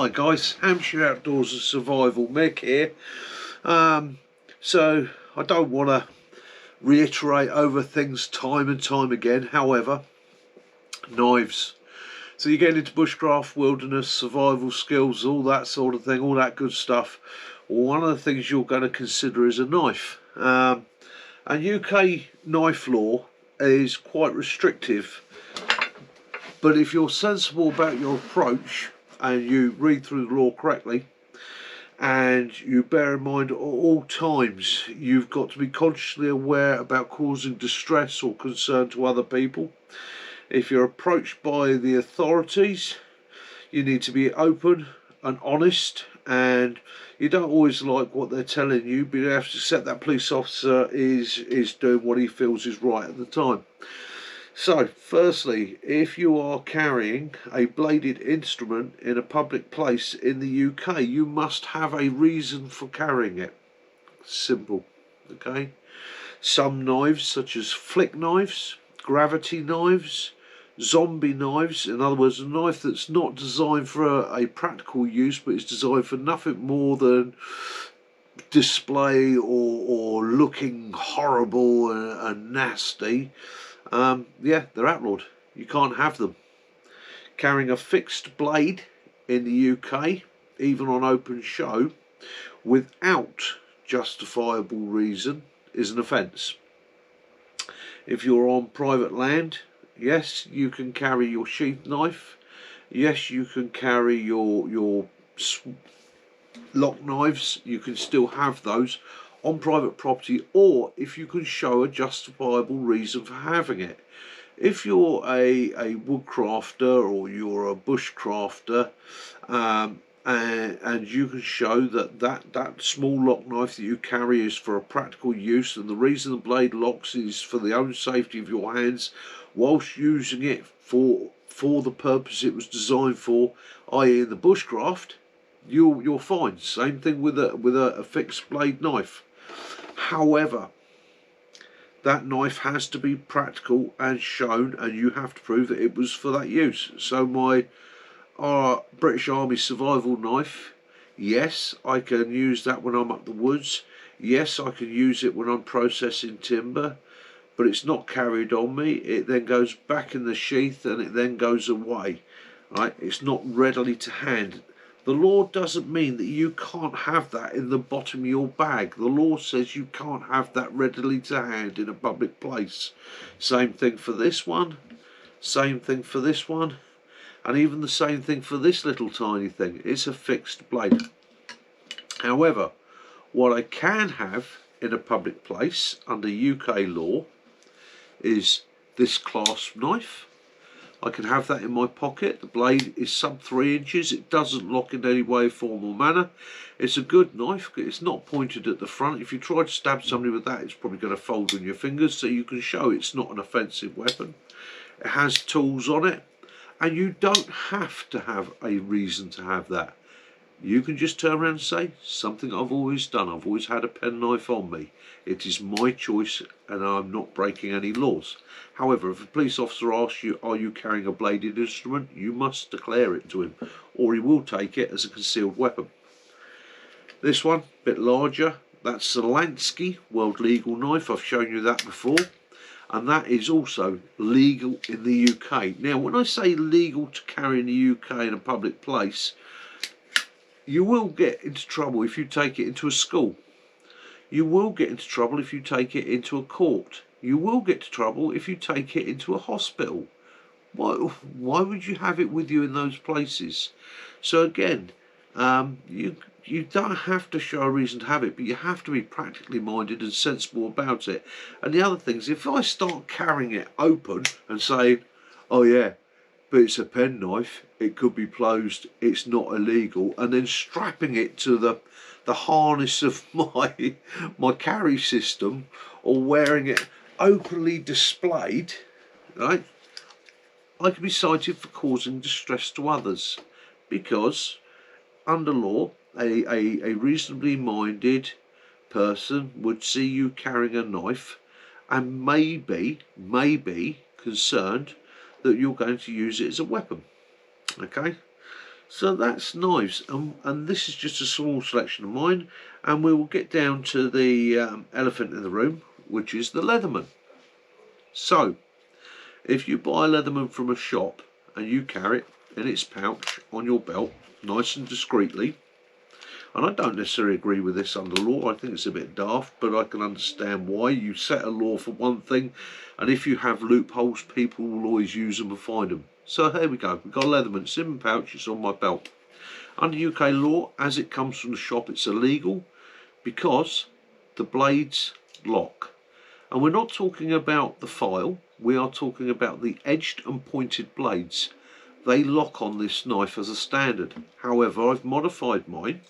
Hi guys, Hampshire Outdoors and Survival Mick here. So I don't want to reiterate over things time and time again. However, knives. So you're getting into bushcraft, wilderness, survival skills, all that sort of thing, all that good stuff. Well, one of the things you're going to consider is a knife. And UK knife law is quite restrictive, but if you're sensible about your approach and you read through the law correctly and you bear in mind at all times you've got to be consciously aware about causing distress or concern to other people. If you're approached by the authorities, you need to be open and honest, and you don't always like what they're telling you, but you have to accept that police officer is doing what he feels is right at the time. So, firstly, if you are carrying a bladed instrument in a public place in the UK, you must have a reason for carrying it. Simple, okay? Some knives, such as flick knives, gravity knives, zombie knives, in other words, a knife that's not designed for a practical use, but is designed for nothing more than display or looking horrible and nasty. Yeah, they're outlawed. You can't have them. Carrying a fixed blade in the UK, even on open show, without justifiable reason is an offence. If you're on private land, yes, you can carry your sheath knife. Yes, you can carry your lock knives. You can still have those on private property, or if you can show a justifiable reason for having it. If you're a woodcrafter or you're a bushcrafter, and you can show that small lock knife that you carry is for a practical use, and the reason the blade locks is for the own safety of your hands whilst using it for the purpose it was designed for, i.e. in the bushcraft, you're fine. Same thing with a fixed blade knife. However, that knife has to be practical and shown, and you have to prove that it was for that use. So my British Army survival knife, yes, I can use that when I'm up the woods. Yes, I can use it when I'm processing timber, but it's not carried on me. It then goes back in the sheath and it then goes away. Right? It's not readily to hand. The law doesn't mean that you can't have that in the bottom of your bag. The law says you can't have that readily to hand in a public place. Same thing for this one. Same thing for this one. And even the same thing for this little tiny thing. It's a fixed blade. However, what I can have in a public place under UK law is this clasp knife. I can have that in my pocket. The blade is sub 3 inches. It doesn't lock in any way, form or manner. It's a good knife. It's not pointed at the front. If you try to stab somebody with that, it's probably going to fold on your fingers, so you can show it's not an offensive weapon. It has tools on it, and you don't have to have a reason to have that. You can just turn around and say, something I've always done. I've always had a penknife on me. It is my choice and I'm not breaking any laws. However, if a police officer asks you, are you carrying a bladed instrument, you must declare it to him, or he will take it as a concealed weapon. This one, a bit larger, that's the Lansky World Legal Knife. I've shown you that before. And that is also legal in the UK. Now, when I say legal to carry in the UK in a public place, you will get into trouble if you take it into a school. You will get into trouble if you take it into a court. You will get into trouble if you take it into a hospital. Why would you have it with you in those places? So again, you don't have to show a reason to have it, but you have to be practically minded and sensible about it. And the other thing is, if I start carrying it open and saying, oh yeah, but it's a penknife, it could be closed, it's not illegal, and then strapping it to the harness of my carry system, or wearing it openly displayed, right, I could be cited for causing distress to others, because under law a reasonably minded person would see you carrying a knife and maybe concerned that you're going to use it as a weapon. Okay, So that's knives, and this is just a small selection of mine, and we will get down to the elephant in the room, which is the Leatherman. So if you buy a Leatherman from a shop and you carry it in its pouch on your belt nice and discreetly, and I don't necessarily agree with this under law, I think it's a bit daft, but I can understand why. You set a law for one thing, and if you have loopholes, people will always use them and find them. So here we go, we've got a Leatherman, it's in my pouch, it's on my belt. Under UK law, as it comes from the shop, it's illegal because the blades lock. And we're not talking about the file, we are talking about the edged and pointed blades. They lock on this knife as a standard. However, I've modified mine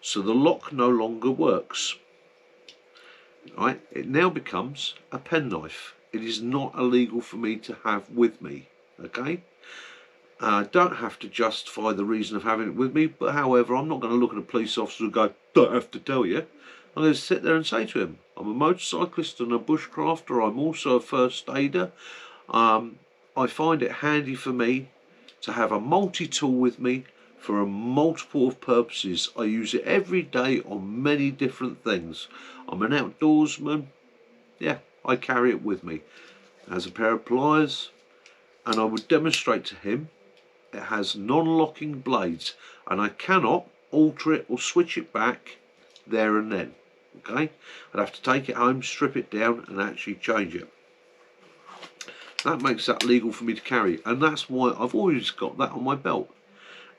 so the lock no longer works. Right? It now becomes a penknife. It is not illegal for me to have with me. Okay? Don't have to justify the reason of having it with me, but however, I'm not going to look at a police officer and go, don't have to tell you. I'm going to sit there and say to him, I'm a motorcyclist and a bushcrafter, I'm also a first aider. I find it handy for me to have a multi-tool with me for a multiple of purposes. I use it every day on many different things. I'm an outdoorsman, yeah, I carry it with me. It has a pair of pliers, and I would demonstrate to him it has non-locking blades, and I cannot alter it or switch it back there and then. Okay, I'd have to take it home, strip it down and actually change it. That makes that legal for me to carry, and that's why I've always got that on my belt.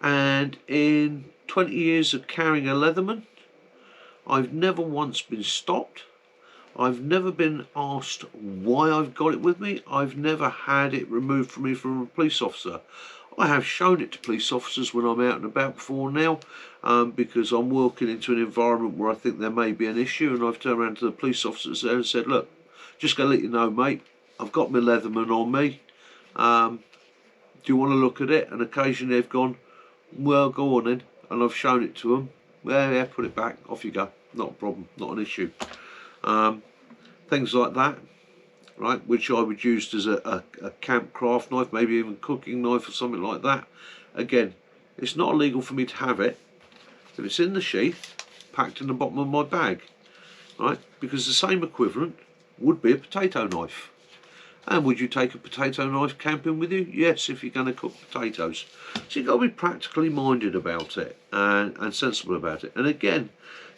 And in 20 years of carrying a Leatherman, I've never once been stopped. I've never been asked why I've got it with me. I've never had it removed from me from a police officer. I have shown it to police officers when I'm out and about before now, because I'm working into an environment where I think there may be an issue, and I've turned around to the police officers there and said, look, just going to let you know, mate, I've got my Leatherman on me. Do you want to look at it? And occasionally they've gone, well, go on then. And I've shown it to them. Well, yeah, put it back, off you go. Not a problem, not an issue. Things like that, right, which I would use as a camp craft knife, maybe even cooking knife or something like that. Again, it's not illegal for me to have it if it's in the sheath, packed in the bottom of my bag, right, because the same equivalent would be a potato knife. And would you take a potato knife camping with you? Yes, if you're going to cook potatoes. So you've got to be practically minded about it and sensible about it. And again,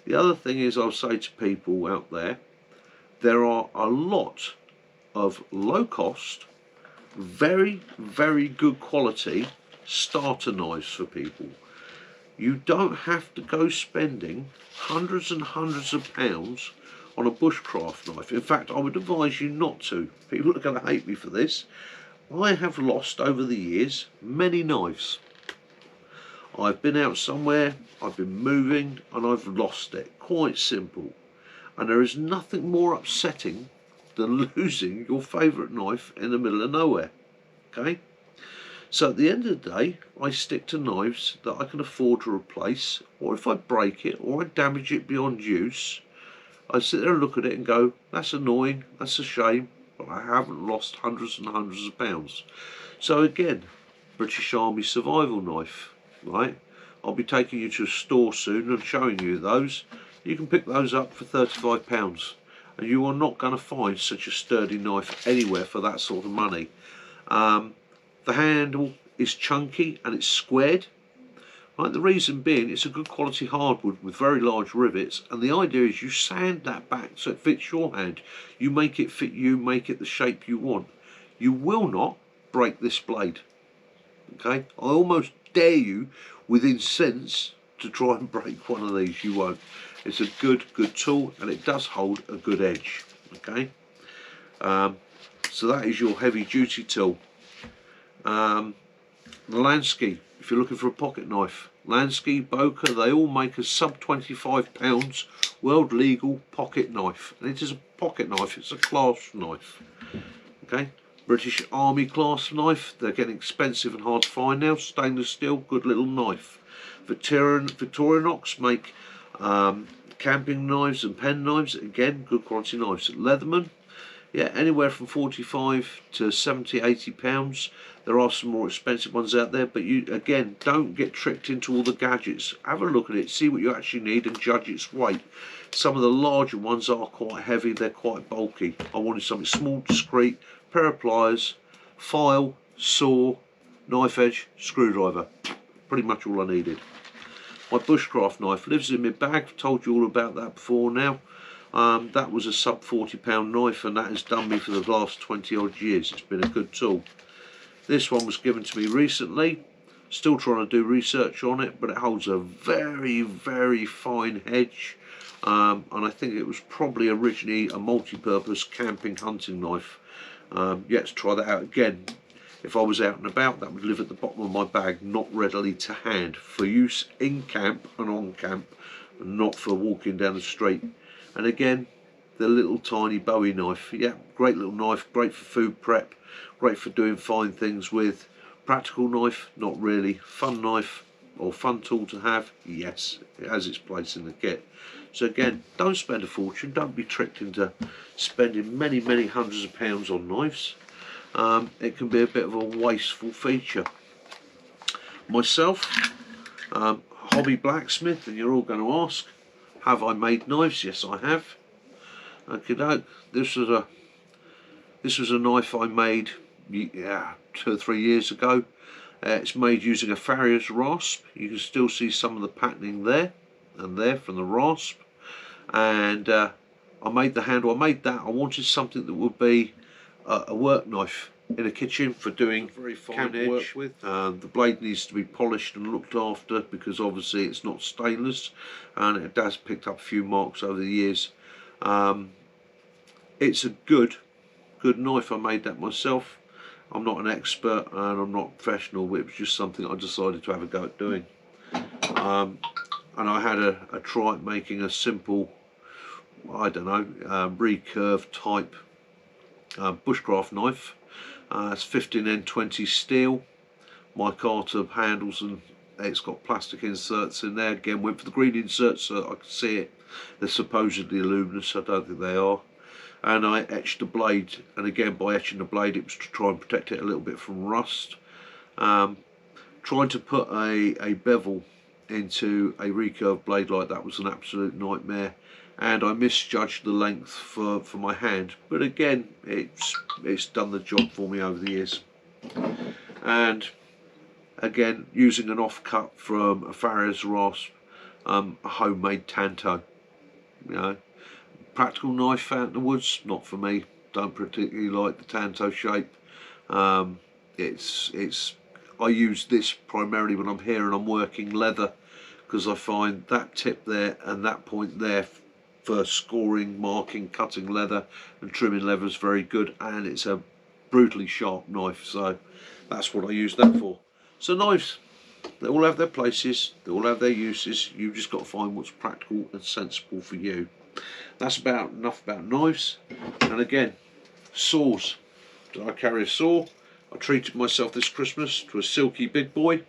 the other thing is, I'll say to people out there, there are a lot of low cost, very, very good quality starter knives for people. You don't have to go spending hundreds and hundreds of pounds on a bushcraft knife. In fact, I would advise you not to. People are going to hate me for this. I have lost over the years many knives. I've been out somewhere, I've been moving, and I've lost it. Quite simple. And there is nothing more upsetting than losing your favourite knife in the middle of nowhere. Okay? So at the end of the day, I stick to knives that I can afford to replace, or if I break it or I damage it beyond use, I sit there and look at it and go, that's annoying, that's a shame, but I haven't lost hundreds and hundreds of pounds. So again, British Army survival knife, right? I'll be taking you to a store soon and showing you those. You can pick those up for £35, and you are not going to find such a sturdy knife anywhere for that sort of money. The handle is chunky and it's squared. Right, the reason being, it's a good quality hardwood with very large rivets, and the idea is you sand that back so it fits your hand. You make it fit you, make it the shape you want. You will not break this blade. Okay, I almost dare you within sense to try and break one of these. You won't. It's a good tool, and it does hold a good edge. Okay, so that is your heavy duty tool. The Lansky, if you're looking for a pocket knife, Lansky, Boker, they all make a sub £25 world legal pocket knife, and it is a pocket knife, it's a clasp knife. Okay, British Army clasp knife, they're getting expensive and hard to find now. Stainless steel, good little knife. Victorinox make camping knives and pen knives, again good quality knives. Leatherman, Yeah, anywhere from 45 to 70, 80 pounds. There are some more expensive ones out there, but you, again, don't get tricked into all the gadgets. Have a look at it, see what you actually need and judge its weight. Some of the larger ones are quite heavy, they're quite bulky. I wanted something small, discreet, pair of pliers, file, saw, knife edge, screwdriver. Pretty much all I needed. My Bushcraft knife lives in my bag. I've told you all about that before now. That was a sub £40 knife, and that has done me for the last 20 odd years. It's been a good tool. This one was given to me recently. Still trying to do research on it, but it holds a very, very fine edge. And I think it was probably originally a multi-purpose camping hunting knife. Yet to try that out again. If I was out and about, that would live at the bottom of my bag, not readily to hand, for use in camp and on camp, and not for walking down the street. And again, the little tiny Bowie knife. Yeah, great little knife, great for food prep, great for doing fine things with. Practical knife, not really. Fun knife, or fun tool to have, yes, it has its place in the kit. So again, don't spend a fortune, don't be tricked into spending many, many hundreds of pounds on knives. It can be a bit of a wasteful feature. Myself, hobby blacksmith, and you're all going to ask, have I made knives? Yes, I have. Okay, this was a knife I made 2 or 3 years ago. It's made using a farrier's rasp. You can still see some of the patterning there and there from the rasp. And I made the handle. I made that. I wanted something that would be a work knife in a kitchen for doing very fine edge work with. The blade needs to be polished and looked after, because obviously it's not stainless, and it has picked up a few marks over the years. It's a good knife. I made that myself. I'm not an expert and I'm not professional, but it was just something I decided to have a go at doing. And I had a try at making a simple, I don't know, recurve type Bushcraft knife. It's 15N20 steel, micarta handles, and it's got plastic inserts in there. Again, went for the green inserts so I could see it. They're supposedly luminous, I don't think they are. And I etched the blade, and again, by etching the blade, it was to try and protect it a little bit from rust. Trying to put a bevel into a recurve blade like that was an absolute nightmare, and I misjudged the length for my hand, but again, it's done the job for me over the years. And again, using an offcut from a farrier's rasp, a homemade tanto, you know. Practical knife out in the woods, not for me. Don't particularly like the tanto shape. I use this primarily when I'm here and I'm working leather, because I find that tip there and that point there for scoring, marking, cutting leather and trimming leather is very good, and it's a brutally sharp knife, so that's what I use that for. So knives, they all have their places, they all have their uses. You've just got to find what's practical and sensible for you. That's enough about knives. And again, saws. Do I carry a saw? I treated myself this Christmas to a silky big boy.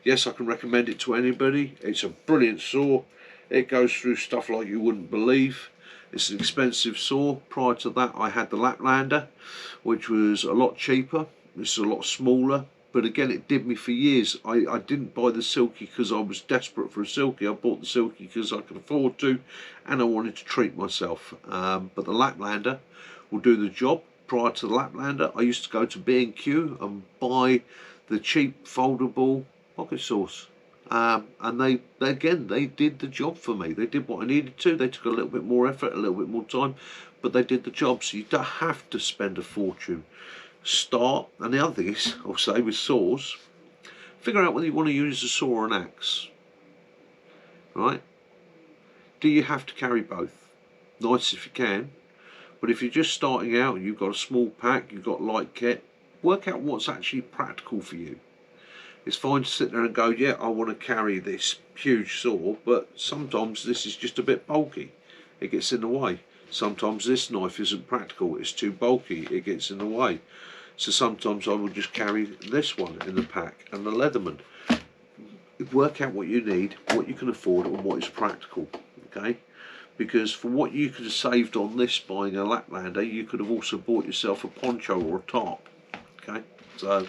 Yes, I can recommend it to anybody. It's a brilliant saw. It goes through stuff like you wouldn't believe. It's an expensive saw. Prior to that, I had the Laplander, which was a lot cheaper. This is a lot smaller, but again, it did me for years. I didn't buy the Silky because I was desperate for a Silky. I bought the Silky because I could afford to, and I wanted to treat myself. But the Laplander will do the job. Prior to the Laplander, I used to go to B&Q and buy the cheap foldable pocket saws. And they did the job for me. They did what I needed to. They took a little bit more effort, a little bit more time, but they did the job. So you don't have to spend a fortune. Start, and the other thing is, I'll say, with saws, figure out whether you want to use a saw or an axe. Right? Do you have to carry both? Nice if you can, but if you're just starting out and you've got a small pack, you've got light kit, work out what's actually practical for you. It's fine to sit there and go, yeah, I want to carry this huge saw, but sometimes this is just a bit bulky. It gets in the way. Sometimes this knife isn't practical, it's too bulky, it gets in the way. So sometimes I will just carry this one in the pack, and the Leatherman. Work out what you need, what you can afford, and what is practical. Okay, because for what you could have saved on this buying a Laplander, you could have also bought yourself a poncho or a tarp. Okay, so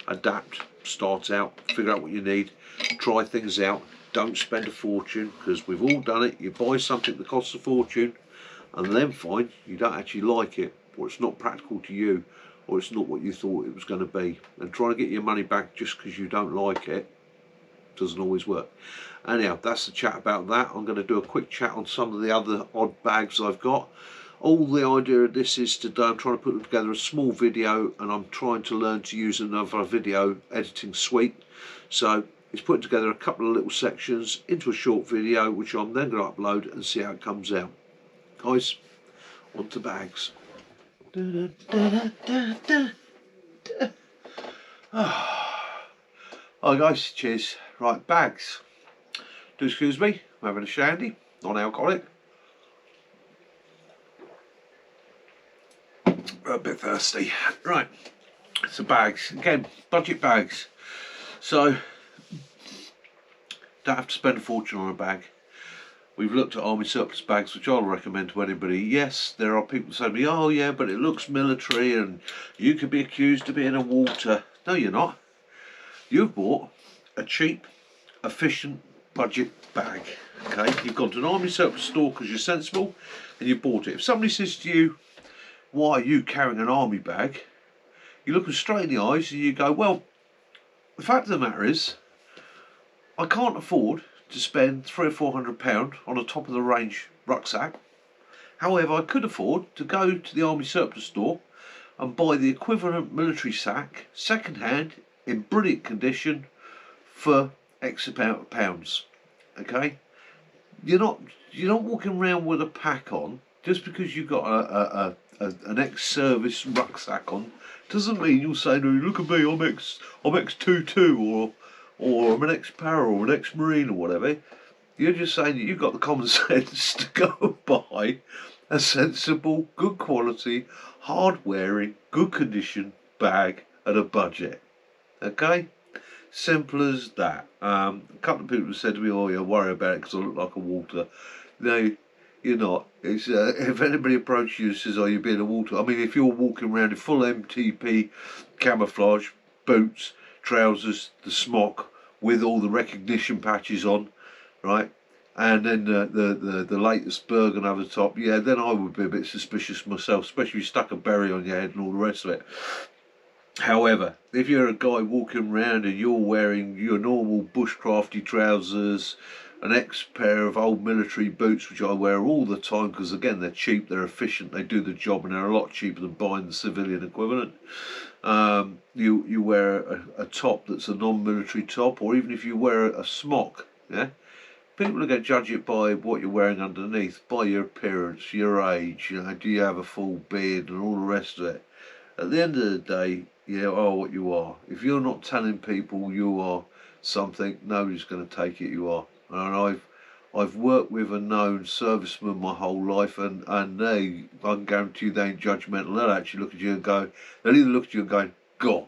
adapt, start out, figure out what you need, try things out, don't spend a fortune, because we've all done it. You buy something that costs a fortune and then find you don't actually like it, or it's not practical to you, or it's not what you thought it was going to be, and trying to get your money back just because you don't like it doesn't always work. Anyhow, that's the chat about that. I'm going to do a quick chat on some of the other odd bags I've got. All the idea of this is today I'm trying to put together a small video, and I'm trying to learn to use another video editing suite. So it's putting together a couple of little sections into a short video, which I'm then going to upload and see how it comes out. Guys, on to bags. Hi guys, cheers. Right, bags. Do excuse me, I'm having a shandy, non-alcoholic. A bit thirsty. Right, so bags. Again, budget bags. So, don't have to spend a fortune on a bag. We've looked at army surplus bags, which I'll recommend to anybody. Yes, there are people saying to me, oh yeah, but it looks military and you could be accused of being a Walter. No, you're not. You've bought a cheap, efficient, budget bag. Okay, you've gone to an army surplus store because you're sensible and you bought it. If somebody says to you, why are you carrying an army bag? You look them straight in the eyes and you go, well, the fact of the matter is, I can't afford to spend £300 or £400 on a top of the range rucksack. However, I could afford to go to the army surplus store and buy the equivalent military sack second hand in brilliant condition for X amount of pounds. Okay, you're not walking around with a pack on just because you've got an ex-service rucksack on. Doesn't mean you'll say, no, look at me, I'm ex-22 or I'm an ex-para or an ex-marine or whatever. You're just saying that you've got the common sense to go and buy a sensible, good quality, hard-wearing, good condition bag at a budget. Okay? Simple as that. A couple of people have said to me, oh, you worry about it because I look like a Walter. No, you're not. It's if anybody approaches you and says, oh, you're being a Walter, I mean, if you're walking around in full MTP camouflage, boots, trousers, the smock, with all the recognition patches on, right, and then the latest Bergen over the top, yeah, then I would be a bit suspicious myself, especially if you stuck a berry on your head and all the rest of it. However, if you're a guy walking around and you're wearing your normal bushcrafty trousers, an ex pair of old military boots, which I wear all the time because again they're cheap, they're efficient, they do the job, and they're a lot cheaper than buying the civilian equivalent. You wear a top that's a non-military top, or even if you wear a smock, yeah, people are going to judge it by what you're wearing underneath, by your appearance, your age, you know, do you have a full beard and all the rest of it. At the end of the day, you are what you are. If you're not telling people you are something, nobody's going to take it you are. And I've worked with and known servicemen my whole life, and they, I can guarantee you, they ain't judgmental. They'll actually look at you and go, they'll either look at you and go, God,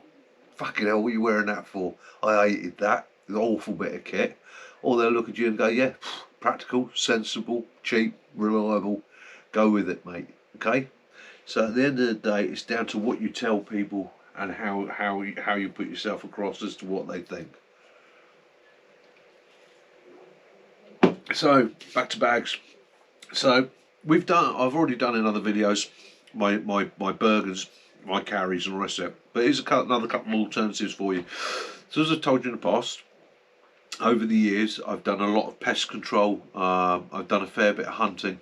fucking hell, what are you wearing that for? I hated that, an awful bit of kit. Or they'll look at you and go, yeah, practical, sensible, cheap, reliable, go with it, mate. Okay? So at the end of the day, it's down to what you tell people and how you put yourself across as to what they think. So back to bags. So I've already done in other videos my Bergens, my carries and the rest of it. But here's another couple of alternatives for you. So as I've told you in the past, over the years I've done a lot of pest control. I've done a fair bit of hunting.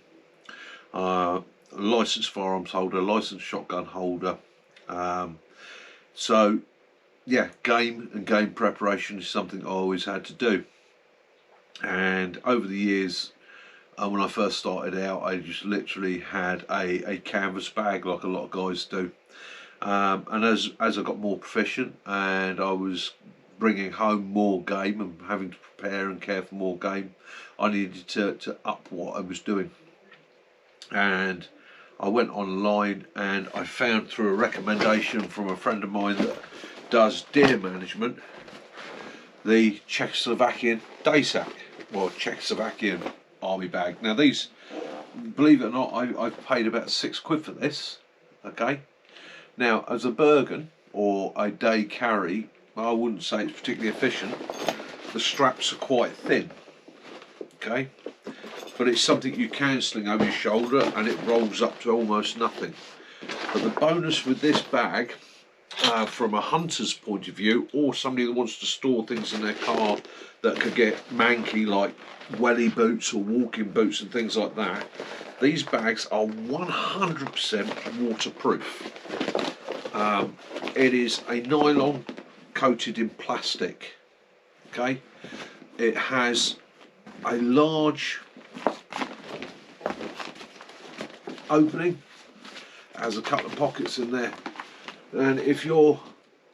Licensed firearms holder, licensed shotgun holder. So yeah, game and game preparation is something I always had to do. And over the years, when I first started out, I just literally had a canvas bag like a lot of guys do. And as I got more proficient and I was bringing home more game and having to prepare and care for more game, I needed to up what I was doing. And I went online and I found through a recommendation from a friend of mine that does deer management, the Czechoslovakian day sack, or Czechoslovakian army bag. Now these believe it or not, I've paid about £6 for this. Okay. Now, as a Bergen or a day carry, I wouldn't say it's particularly efficient. The straps are quite thin. Okay. But it's something you can sling over your shoulder and it rolls up to almost nothing. But the bonus with this bag, from a hunter's point of view, or somebody that wants to store things in their car that could get manky, like welly boots or walking boots and things like that, these bags are 100% waterproof. It is a nylon coated in plastic. Okay, it has a large opening, it has a couple of pockets in there, and if you're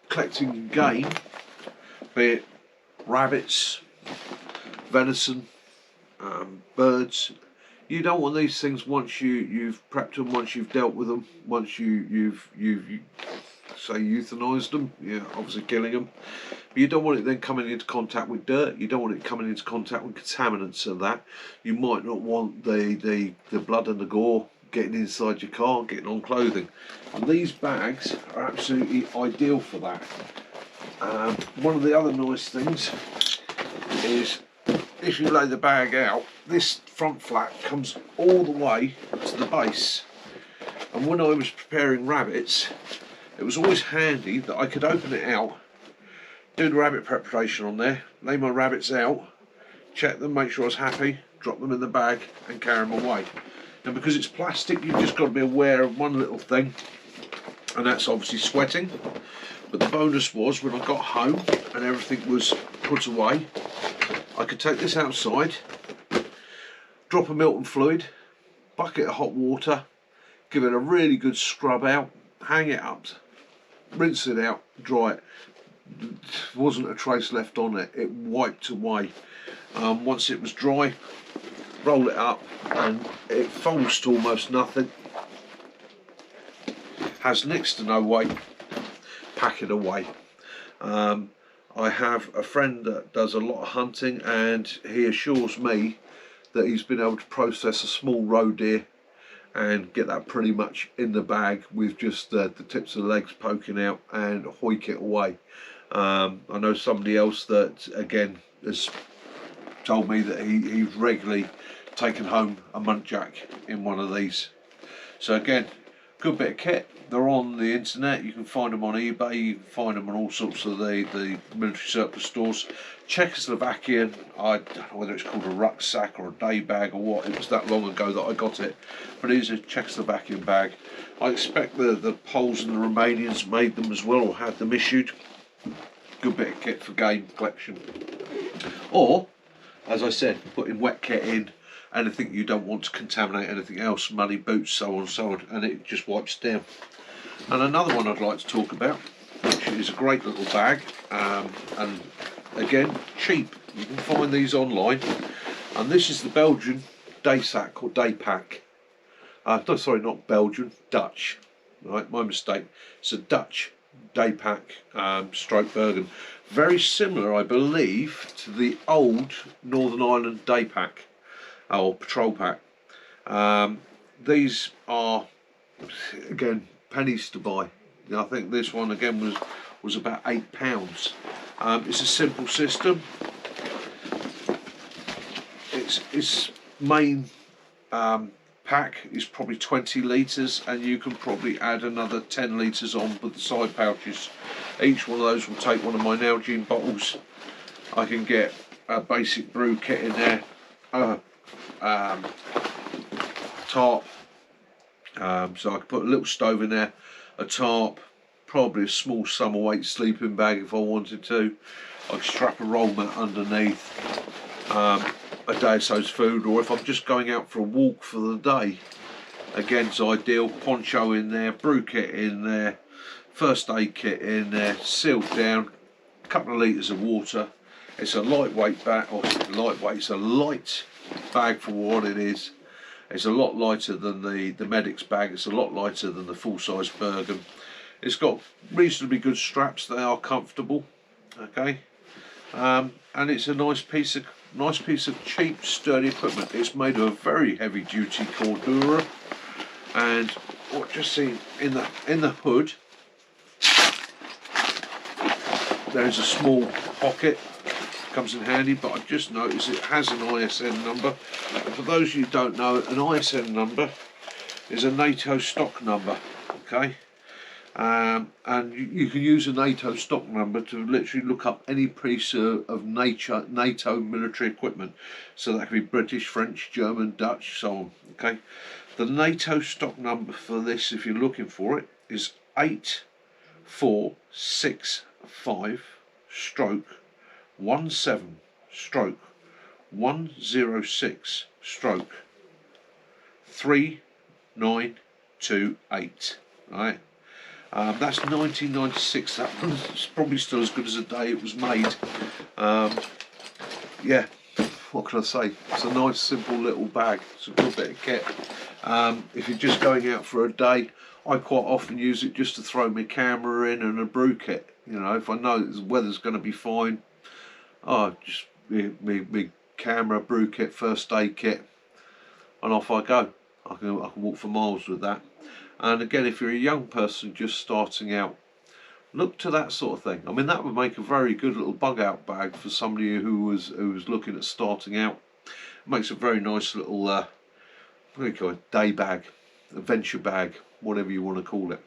collecting game, be it rabbits, venison, birds, you don't want these things once you've prepped them, once you've dealt with them, once you've say euthanized them, yeah, obviously killing them. But you don't want it then coming into contact with dirt. You don't want it coming into contact with contaminants and that. You might not want the blood and the gore getting inside your car, getting on clothing. And these bags are absolutely ideal for that. One of the other nice things is if you lay the bag out, this front flap comes all the way to the base. And when I was preparing rabbits, it was always handy that I could open it out, do the rabbit preparation on there, lay my rabbits out, check them, make sure I was happy, drop them in the bag and carry them away. And because it's plastic, you've just got to be aware of one little thing, and that's obviously sweating. But the bonus was when I got home and everything was put away, I could take this outside, drop a Milton fluid, bucket of hot water, give it a really good scrub out, hang it up, rinse it out, dry it. There wasn't a trace left on it, it wiped away. Once it was dry, roll it up and it folds to almost nothing, has next to no weight, pack it away. I have a friend that does a lot of hunting and he assures me that he's been able to process a small roe deer and get that pretty much in the bag with just the tips of the legs poking out and hoik it away. I know somebody else that again has told me that he's regularly taken home a muntjac in one of these. So again, good bit of kit. They're on the internet, you can find them on eBay, you can find them on all sorts of the military surplus stores. Czechoslovakian, I don't know whether it's called a rucksack or a day bag or what, it was that long ago that I got it, but it is a Czechoslovakian bag. I expect the Poles and the Romanians made them as well or had them issued. Good bit of kit for game collection. Or, as I said, putting wet kit in, anything you don't want to contaminate anything else, muddy boots, so on and so on, and it just wipes down. And another one I'd like to talk about, which is a great little bag, and again, cheap. You can find these online, and this is the Belgian day sack or day pack. Sorry, not Belgian, Dutch. Right, my mistake. It's a Dutch day pack, stroke Bergen. Very similar, I believe, to the old Northern Ireland day pack or patrol pack. These are again pennies to buy. I think this one again was about £8. It's a simple system. Its main pack is probably 20 litres, and you can probably add another 10 litres on with the side pouches. Each one of those will take one of my Nalgene bottles. I can get a basic brew kit in there, tarp, so I can put a little stove in there, a tarp, probably a small summer weight sleeping bag if I wanted to. I could strap a roll mat underneath, a day or so's food, or if I'm just going out for a walk for the day, again it's ideal. Poncho in there, brew kit in there, first aid kit in there, sealed down, a couple of litres of water. It's a lightweight bag, or lightweight, it's a light bag for what it is. It's a lot lighter than the medic's bag, it's a lot lighter than the full-size Bergen. It's got reasonably good straps, they are comfortable, okay, and it's a nice piece of Nice piece of cheap, sturdy equipment. It's made of a very heavy-duty Cordura, and what you see in the hood, there's a small pocket. Comes in handy, but I've just noticed it has an ISN number. And for those of you who don't know, an ISN number is a NATO stock number. Okay. And you can use a NATO stock number to literally look up any piece of NATO military equipment. So that could be British, French, German, Dutch, so on. Okay, the NATO stock number for this, if you're looking for it, is 8465 stroke 17 stroke 106 stroke 3928. Right. That's 1996. That one's probably still as good as the day it was made. Yeah, what can I say? It's a nice, simple little bag. It's a good bit of kit. If you're just going out for a day, I quite often use it just to throw my camera in and a brew kit. You know, if I know the weather's going to be fine, just me camera, brew kit, first aid kit, and off I go. I can walk for miles with that. And again, if you're a young person just starting out, look to that sort of thing. I mean, that would make a very good little bug out bag for somebody who was looking at starting out. It makes a very nice little what do you call it, day bag, adventure bag, whatever you want to call it.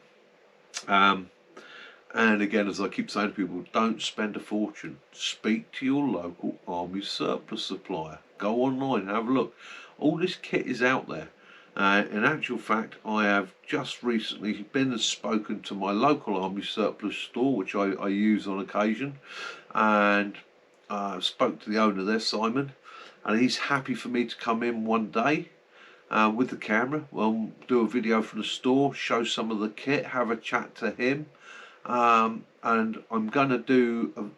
And again, as I keep saying to people, don't spend a fortune. Speak to your local army surplus supplier. Go online and have a look. All this kit is out there. In actual fact, I have just recently been and spoken to my local army surplus store, which I use on occasion, and spoke to the owner there, Simon, and he's happy for me to come in one day with the camera. Well, do a video from the store, show some of the kit, have a chat to him, and I'm going to do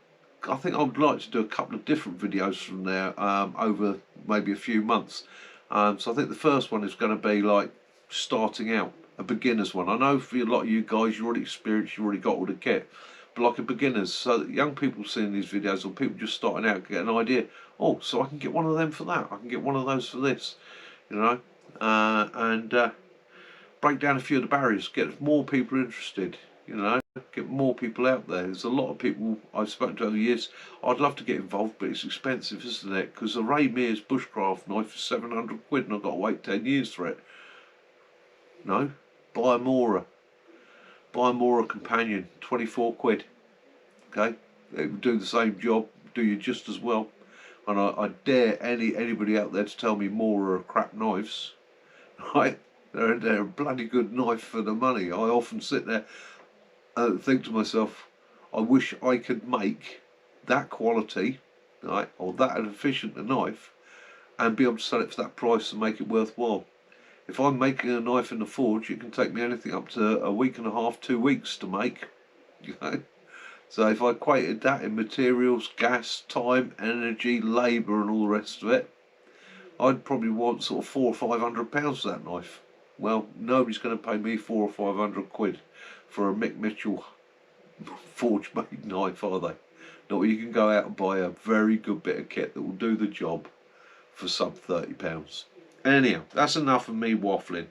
I think I would like to do a couple of different videos from there over maybe a few months. So I think the first one is going to be like starting out, a beginner's one. I know for a lot of you guys, you're already experienced, you've already got all the kit, but like a beginner's, so that young people seeing these videos or people just starting out get an idea. Oh, so I can get one of them for that. I can get one of those for this, you know, and break down a few of the barriers, get more people interested, you know, get more people out there. There's a lot of people I've spoken to over the years. I'd love to get involved, but it's expensive, isn't it? Because a Ray Mears Bushcraft knife is 700 quid and I've got to wait 10 years for it. No, buy a Mora. Buy a Mora Companion, 24 quid. Okay, it would do the same job, do you just as well. And I dare anybody out there to tell me Mora are crap knives. Right? They're a bloody good knife for the money. I often sit there and think to myself, I wish I could make that quality, right, or that efficient a knife, and be able to sell it for that price and make it worthwhile. If I'm making a knife in the forge, it can take me anything up to a week and a half, 2 weeks to make. You know, so if I equated that in materials, gas, time, energy, labour, and all the rest of it, I'd probably want sort of £400 or £500 for that knife. Well, nobody's going to pay me 400 or 500 quid for a Mick Mitchell forge made knife, are they? No, you can go out and buy a very good bit of kit that will do the job for sub £30. Anyhow, that's enough of me waffling.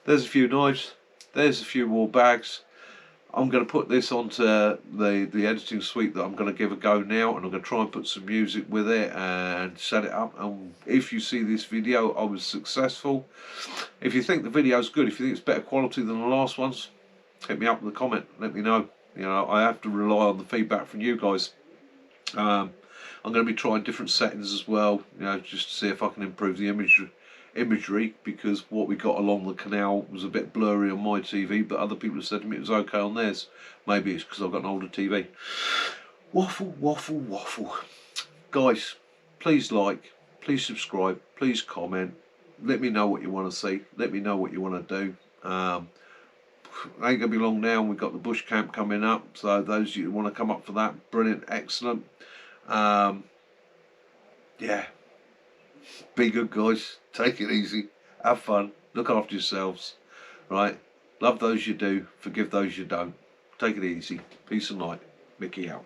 There's a few knives, there's a few more bags. I'm going to put this onto the editing suite that I'm going to give a go now, and I'm going to try and put some music with it and set it up. And if you see this video, I was successful. If you think the video is good, if you think it's better quality than the last ones, hit me up with a comment, let me know. You know, I have to rely on the feedback from you guys. I'm going to be trying different settings as well, you know, just to see if I can improve the imagery, because what we got along the canal was a bit blurry on my TV, but other people have said to me it was okay on theirs. Maybe it's because I've got an older TV. Waffle, waffle, waffle. Guys, please like, please subscribe, please comment. Let me know what you want to see. Let me know what you want to do. Ain't gonna be long now. We've got the bush camp coming up, so those of you who want to come up for that, brilliant, excellent. Yeah, be good, guys. Take it easy, have fun, look after yourselves, right? Love those you do, forgive those you don't. Take it easy. Peace and light. Mickey out.